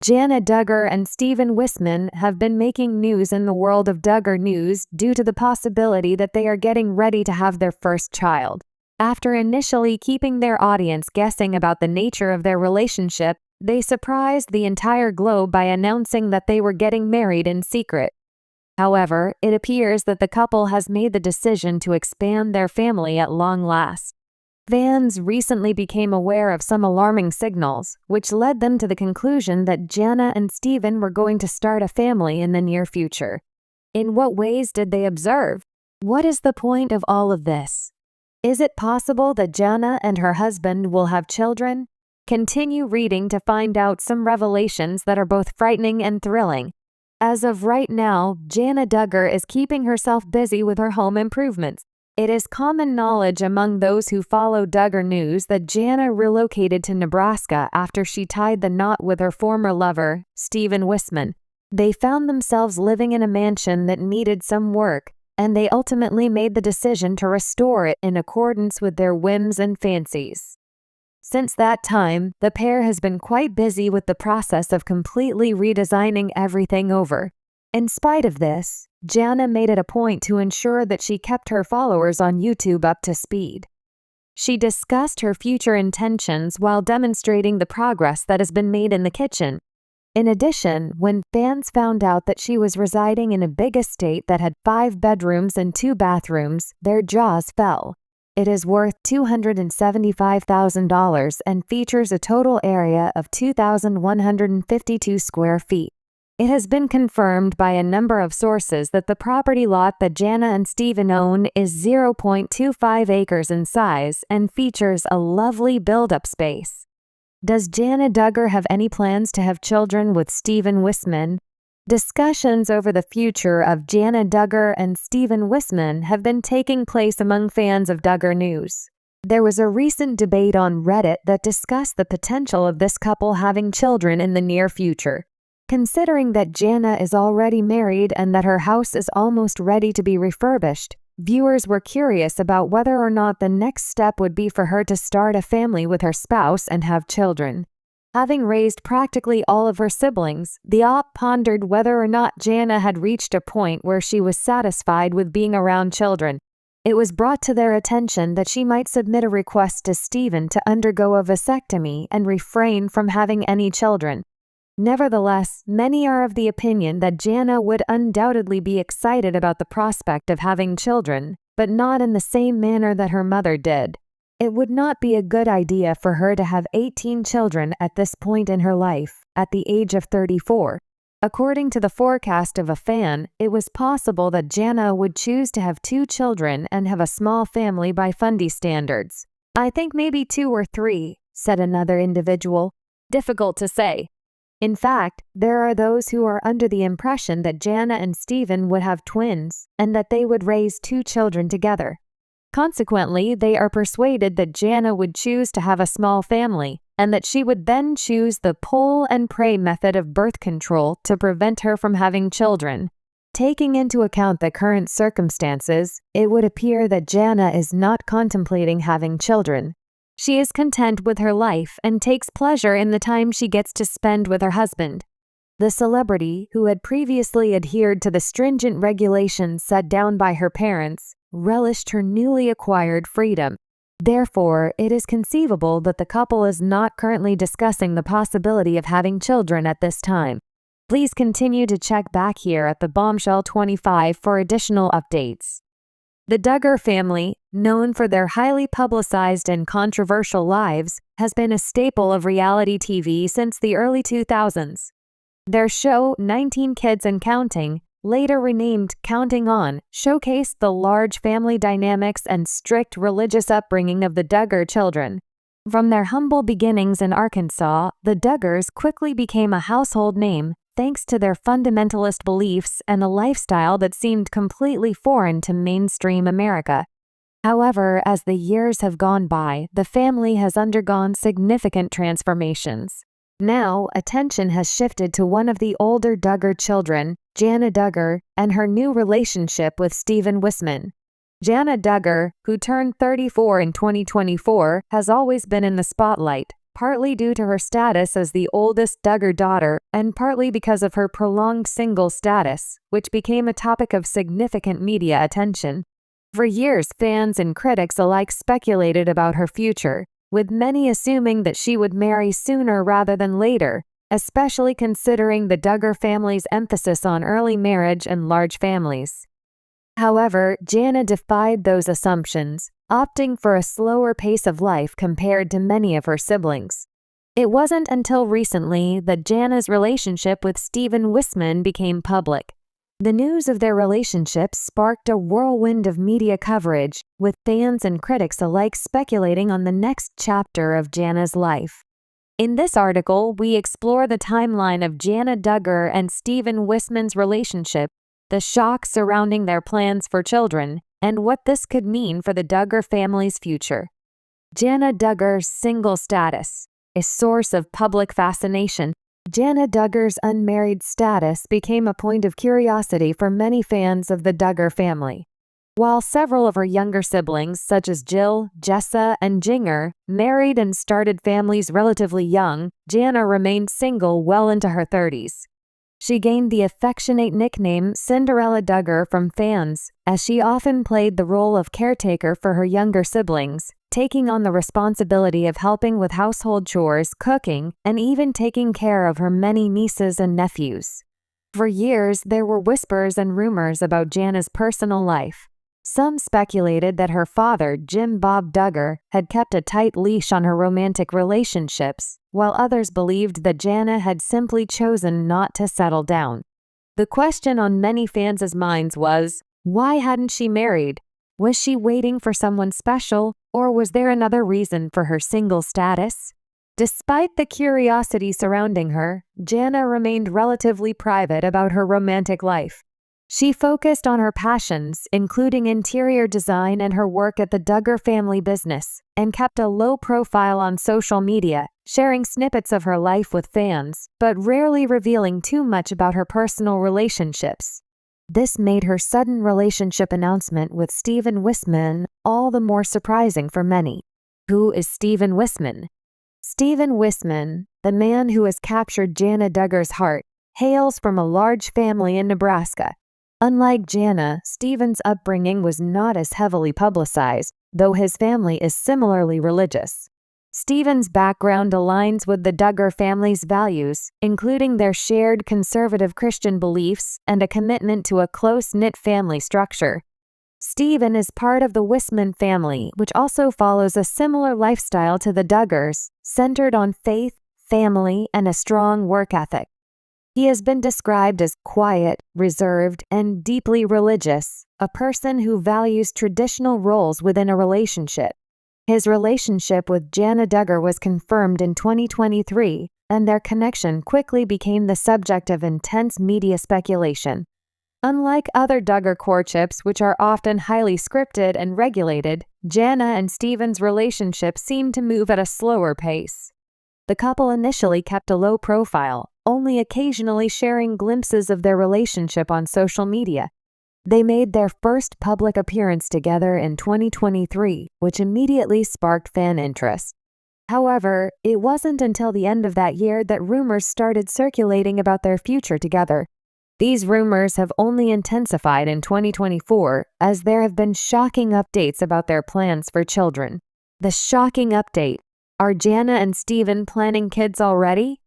Jana Duggar and Steven Wissman have been making news in the world of Duggar news due to the possibility that they are getting ready to have their first child. After initially keeping their audience guessing about the nature of their relationship, they surprised the entire globe by announcing that they were getting married in secret. However, it appears that the couple has made the decision to expand their family at long last. Fans recently became aware of some alarming signals, which led them to the conclusion that Jana and Steven were going to start a family in the near future. In what ways did they observe? What is the point of all of this? Is it possible that Jana and her husband will have children? Continue reading to find out some revelations that are both frightening and thrilling. As of right now, Jana Duggar is keeping herself busy with her home improvements. It is common knowledge among those who follow Duggar news that Jana relocated to Nebraska after she tied the knot with her former lover, Steven Wissman. They found themselves living in a mansion that needed some work, and they ultimately made the decision to restore it in accordance with their whims and fancies. Since that time, the pair has been quite busy with the process of completely redesigning everything over. In spite of this, Jana made it a point to ensure that she kept her followers on YouTube up to speed. She discussed her future intentions while demonstrating the progress that has been made in the kitchen. In addition, when fans found out that she was residing in a big estate that had 5 bedrooms and 2 bathrooms, their jaws fell. It is worth $275,000 and features a total area of 2,152 square feet. It has been confirmed by a number of sources that the property lot that Jana and Steven own is 0.25 acres in size and features a lovely build-up space. Does Jana Duggar have any plans to have children with Steven Wissman? Discussions over the future of Jana Duggar and Steven Wissman have been taking place among fans of Duggar news. There was a recent debate on Reddit that discussed the potential of this couple having children in the near future. Considering that Jana is already married and that her house is almost ready to be refurbished, viewers were curious about whether or not the next step would be for her to start a family with her spouse and have children. Having raised practically all of her siblings, the op pondered whether or not Jana had reached a point where she was satisfied with being around children. It was brought to their attention that she might submit a request to Steven to undergo a vasectomy and refrain from having any children. Nevertheless, many are of the opinion that Jana would undoubtedly be excited about the prospect of having children, but not in the same manner that her mother did. It would not be a good idea for her to have 18 children at this point in her life, at the age of 34. According to the forecast of a fan, it was possible that Jana would choose to have 2 children and have a small family by Fundy standards. "I think maybe 2 or 3, said another individual. "Difficult to say. In fact, there are those who are under the impression that Jana and Steven would have twins and that they would raise 2 children together. Consequently, they are persuaded that Jana would choose to have a small family, and that she would then choose the pull and pray method of birth control to prevent her from having children. Taking into account the current circumstances, it would appear that Jana is not contemplating having children. She is content with her life and takes pleasure in the time she gets to spend with her husband." The celebrity, who had previously adhered to the stringent regulations set down by her parents, relished her newly acquired freedom. Therefore, it is conceivable that the couple is not currently discussing the possibility of having children at this time. Please continue to check back here at the Bombshell 25 for additional updates. The Duggar family, known for their highly publicized and controversial lives, has been a staple of reality TV since the early 2000s. Their show, 19 Kids and Counting, later renamed Counting On, showcased the large family dynamics and strict religious upbringing of the Duggar children. From their humble beginnings in Arkansas, the Duggars quickly became a household name thanks to their fundamentalist beliefs and a lifestyle that seemed completely foreign to mainstream America. However, as the years have gone by, the family has undergone significant transformations. Now, attention has shifted to one of the older Duggar children, Jana Duggar, and her new relationship with Steven Wissman. Jana Duggar, who turned 34 in 2024, has always been in the spotlight, partly due to her status as the oldest Duggar daughter and partly because of her prolonged single status, which became a topic of significant media attention. For years, fans and critics alike speculated about her future, with many assuming that she would marry sooner rather than later, especially considering the Duggar family's emphasis on early marriage and large families. However, Jana defied those assumptions, opting for a slower pace of life compared to many of her siblings. It wasn't until recently that Jana's relationship with Steven Wissman became public. The news of their relationship sparked a whirlwind of media coverage, with fans and critics alike speculating on the next chapter of Jana's life. In this article, we explore the timeline of Jana Duggar and Steven Wissman's relationship, the shock surrounding their plans for children, and what this could mean for the Duggar family's future. Jana Duggar's single status, a source of public fascination. Jana Duggar's unmarried status became a point of curiosity for many fans of the Duggar family. While several of her younger siblings, such as Jill, Jessa, and Jinger, married and started families relatively young, Jana remained single well into her 30s. She gained the affectionate nickname Cinderella Duggar from fans, as she often played the role of caretaker for her younger siblings, taking on the responsibility of helping with household chores, cooking, and even taking care of her many nieces and nephews. For years, there were whispers and rumors about Jana's personal life. Some speculated that her father, Jim Bob Duggar, had kept a tight leash on her romantic relationships, while others believed that Jana had simply chosen not to settle down. The question on many fans' minds was, why hadn't she married? Was she waiting for someone special, or was there another reason for her single status? Despite the curiosity surrounding her, Jana remained relatively private about her romantic life. She focused on her passions, including interior design and her work at the Duggar family business, and kept a low profile on social media, sharing snippets of her life with fans, but rarely revealing too much about her personal relationships. This made her sudden relationship announcement with Steven Wissman all the more surprising for many. Who is Steven Wissman? Steven Wissman, the man who has captured Jana Duggar's heart, hails from a large family in Nebraska. Unlike Jana, Steven's upbringing was not as heavily publicized, though his family is similarly religious. Steven's background aligns with the Duggar family's values, including their shared conservative Christian beliefs and a commitment to a close-knit family structure. Steven is part of the Wissman family, which also follows a similar lifestyle to the Duggars, centered on faith, family, and a strong work ethic. He has been described as quiet, reserved, and deeply religious, a person who values traditional roles within a relationship. His relationship with Jana Duggar was confirmed in 2023, and their connection quickly became the subject of intense media speculation. Unlike other Duggar courtships, which are often highly scripted and regulated, Jana and Steven's relationship seemed to move at a slower pace. The couple initially kept a low profile, only occasionally sharing glimpses of their relationship on social media. They made their first public appearance together in 2023, which immediately sparked fan interest. However, it wasn't until the end of that year that rumors started circulating about their future together. These rumors have only intensified in 2024, as there have been shocking updates about their plans for children. The shocking update: are Jana and Steven planning kids already?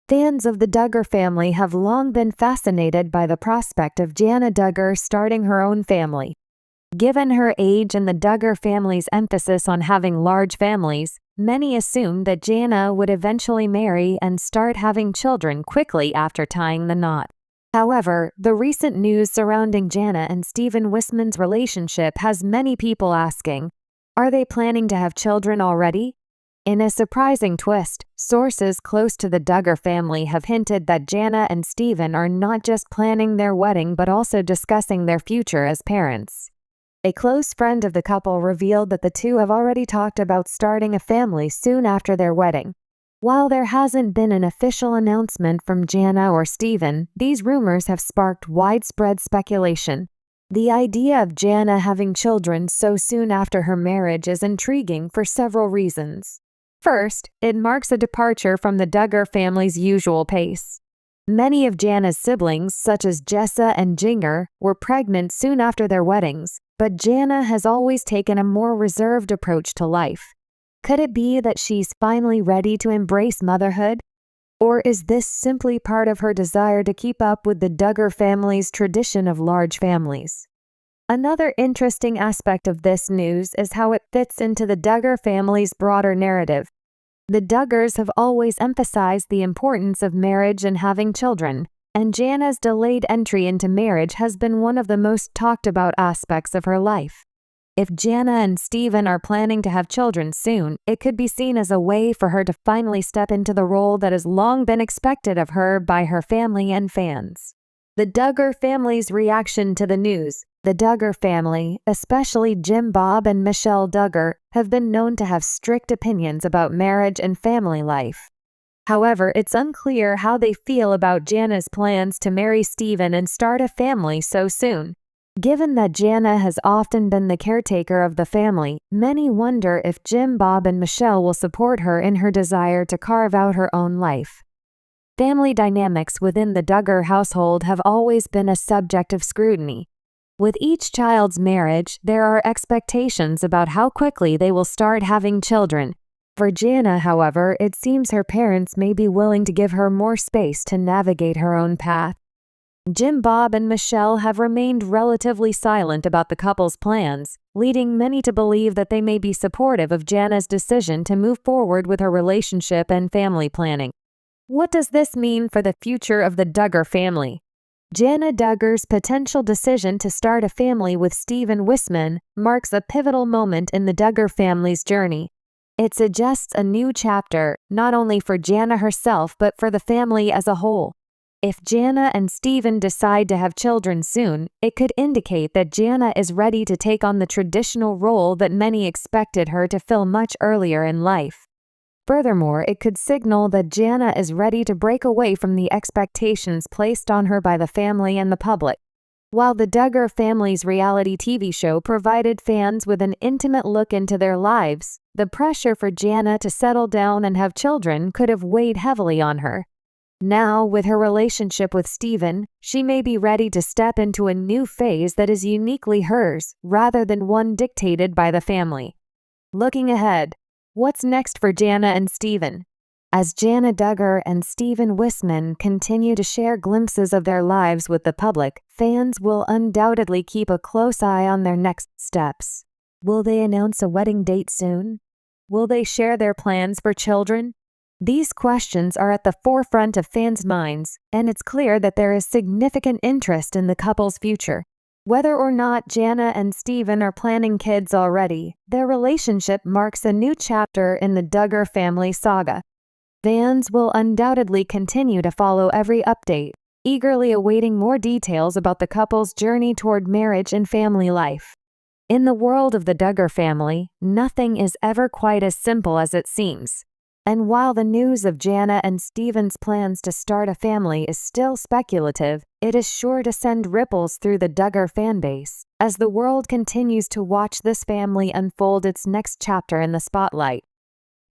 Fans of the Duggar family have long been fascinated by the prospect of Jana Duggar starting her own family. Given her age and the Duggar family's emphasis on having large families, many assumed that Jana would eventually marry and start having children quickly after tying the knot. However, the recent news surrounding Jana and Steven Wissman's relationship has many people asking, are they planning to have children already? In a surprising twist, sources close to the Duggar family have hinted that Jana and Steven are not just planning their wedding but also discussing their future as parents. A close friend of the couple revealed that the two have already talked about starting a family soon after their wedding. While there hasn't been an official announcement from Jana or Steven, these rumors have sparked widespread speculation. The idea of Jana having children so soon after her marriage is intriguing for several reasons. First, it marks a departure from the Duggar family's usual pace. Many of Jana's siblings, such as Jessa and Jinger, were pregnant soon after their weddings, but Jana has always taken a more reserved approach to life. Could it be that she's finally ready to embrace motherhood? Or is this simply part of her desire to keep up with the Duggar family's tradition of large families? Another interesting aspect of this news is how it fits into the Duggar family's broader narrative. The Duggars have always emphasized the importance of marriage and having children, and Jana's delayed entry into marriage has been one of the most talked about aspects of her life. If Jana and Steven are planning to have children soon, it could be seen as a way for her to finally step into the role that has long been expected of her by her family and fans. The Duggar family's reaction to the news. The Duggar family, especially Jim Bob and Michelle Duggar, have been known to have strict opinions about marriage and family life. However, it's unclear how they feel about Jana's plans to marry Steven and start a family so soon. Given that Jana has often been the caretaker of the family, many wonder if Jim Bob and Michelle will support her in her desire to carve out her own life. Family dynamics within the Duggar household have always been a subject of scrutiny. With each child's marriage, there are expectations about how quickly they will start having children. For Jana, however, it seems her parents may be willing to give her more space to navigate her own path. Jim Bob and Michelle have remained relatively silent about the couple's plans, leading many to believe that they may be supportive of Jana's decision to move forward with her relationship and family planning. What does this mean for the future of the Duggar family? Jana Duggar's potential decision to start a family with Steven Wissman marks a pivotal moment in the Duggar family's journey. It suggests a new chapter, not only for Jana herself but for the family as a whole. If Jana and Steven decide to have children soon, it could indicate that Jana is ready to take on the traditional role that many expected her to fill much earlier in life. Furthermore, it could signal that Jana is ready to break away from the expectations placed on her by the family and the public. While the Duggar family's reality TV show provided fans with an intimate look into their lives, the pressure for Jana to settle down and have children could have weighed heavily on her. Now, with her relationship with Steven, she may be ready to step into a new phase that is uniquely hers, rather than one dictated by the family. Looking ahead, what's next for Jana and Steven? As Jana Duggar and Steven Wissman continue to share glimpses of their lives with the public, fans will undoubtedly keep a close eye on their next steps. Will they announce a wedding date soon? Will they share their plans for children? These questions are at the forefront of fans' minds, and it's clear that there is significant interest in the couple's future. Whether or not Jana and Steven are planning kids already, their relationship marks a new chapter in the Duggar family saga. Fans will undoubtedly continue to follow every update, eagerly awaiting more details about the couple's journey toward marriage and family life. In the world of the Duggar family, nothing is ever quite as simple as it seems. And while the news of Jana and Steven's plans to start a family is still speculative, it is sure to send ripples through the Duggar fanbase as the world continues to watch this family unfold its next chapter in the spotlight.